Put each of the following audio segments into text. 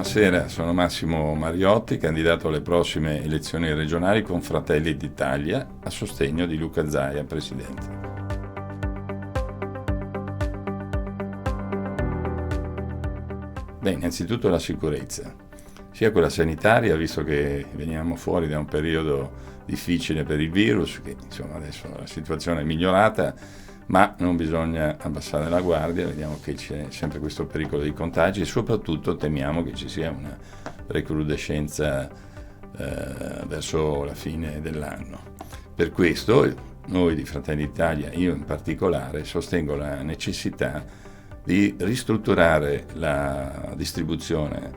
Buonasera, sono Massimo Mariotti, candidato alle prossime elezioni regionali con Fratelli d'Italia a sostegno di Luca Zaia, Presidente. Beh, innanzitutto la sicurezza, sia quella sanitaria, visto che veniamo fuori da un periodo difficile per il virus, che insomma adesso la situazione è migliorata, ma non bisogna abbassare la guardia, vediamo che c'è sempre questo pericolo di contagi e soprattutto temiamo che ci sia una recrudescenza verso la fine dell'anno. Per questo noi di Fratelli d'Italia, io in particolare, sostengo la necessità di ristrutturare la distribuzione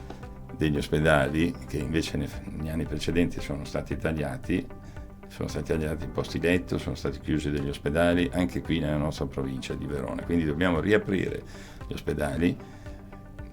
degli ospedali che invece negli anni precedenti sono stati tagliati i posti letto, sono stati chiusi degli ospedali anche qui nella nostra provincia di Verona, quindi dobbiamo riaprire gli ospedali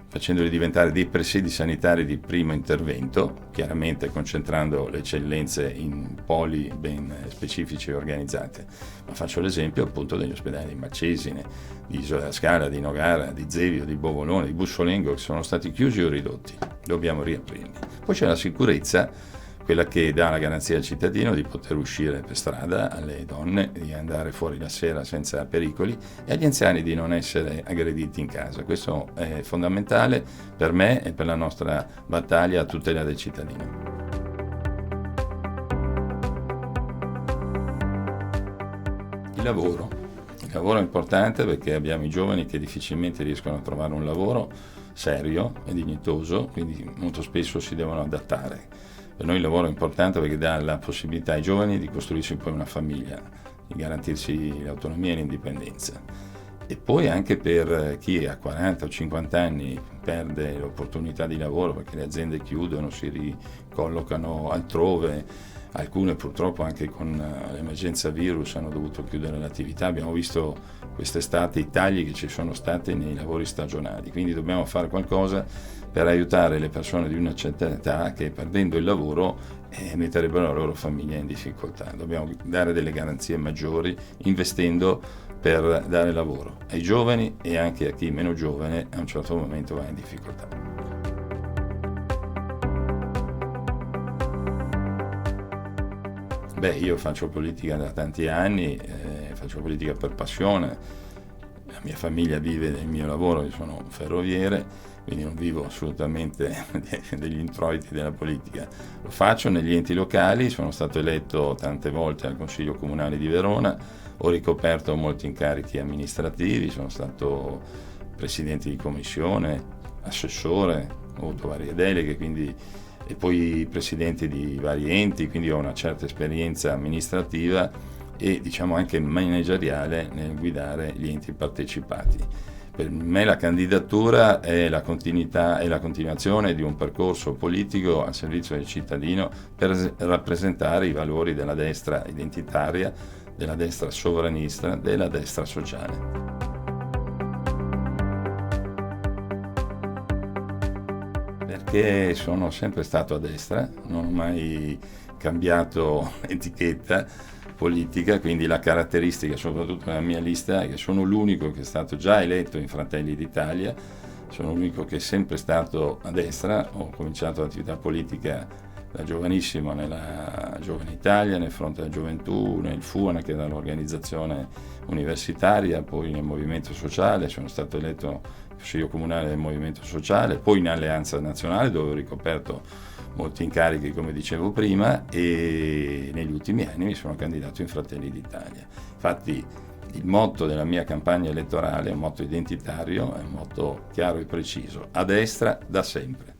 facendoli diventare dei presidi sanitari di primo intervento, chiaramente concentrando le eccellenze in poli ben specifici e organizzate. Ma faccio l'esempio appunto degli ospedali di Macesine, di Isola Scala, di Nogara, di Zevio, di Bovolone, di Bussolengo, che sono stati chiusi o ridotti. Dobbiamo riaprirli. Poi c'è la sicurezza, quella che dà la garanzia al cittadino di poter uscire per strada, alle donne di andare fuori la sera senza pericoli e agli anziani di non essere aggrediti in casa. Questo è fondamentale per me e per la nostra battaglia a tutela del cittadino. Il lavoro è importante perché abbiamo i giovani che difficilmente riescono a trovare un lavoro serio e dignitoso, quindi molto spesso si devono adattare. Per noi il lavoro è importante perché dà la possibilità ai giovani di costruirsi poi una famiglia, di garantirsi l'autonomia e l'indipendenza. E poi anche per chi a 40 o 50 anni perde l'opportunità di lavoro perché le aziende chiudono, si ricollocano altrove, alcune purtroppo anche con l'emergenza virus hanno dovuto chiudere l'attività. Abbiamo visto quest'estate i tagli che ci sono stati nei lavori stagionali, quindi dobbiamo fare qualcosa per aiutare le persone di una certa età che perdendo il lavoro metterebbero la loro famiglia in difficoltà. Dobbiamo dare delle garanzie maggiori investendo per dare lavoro ai giovani e anche a chi meno giovane a un certo momento va in difficoltà. Beh, io faccio politica da tanti anni, faccio politica per passione, la mia famiglia vive del mio lavoro, io sono ferroviere, quindi non vivo assolutamente degli introiti della politica. Lo faccio negli enti locali, sono stato eletto tante volte al Consiglio Comunale di Verona, ho ricoperto molti incarichi amministrativi, sono stato presidente di commissione, assessore, ho avuto varie deleghe, e poi presidente di vari enti, quindi ho una certa esperienza amministrativa e diciamo anche manageriale nel guidare gli enti partecipati. Per me la candidatura è la continuità e la continuazione di un percorso politico al servizio del cittadino per rappresentare i valori della destra identitaria, della destra sovranista, della destra sociale. Perché sono sempre stato a destra, non ho mai cambiato etichetta politica, quindi la caratteristica soprattutto della mia lista è che sono l'unico che è stato già eletto in Fratelli d'Italia, sono l'unico che è sempre stato a destra, ho cominciato l'attività politica da giovanissimo nella Giovane Italia, nel Fronte della Gioventù, nel FUAN che era l'organizzazione universitaria, poi nel Movimento Sociale, sono stato eletto Consiglio Comunale del Movimento Sociale, poi in Alleanza Nazionale dove ho ricoperto molti incarichi come dicevo prima e negli ultimi anni mi sono candidato in Fratelli d'Italia. Infatti il motto della mia campagna elettorale è un motto identitario, è un motto chiaro e preciso, a destra da sempre.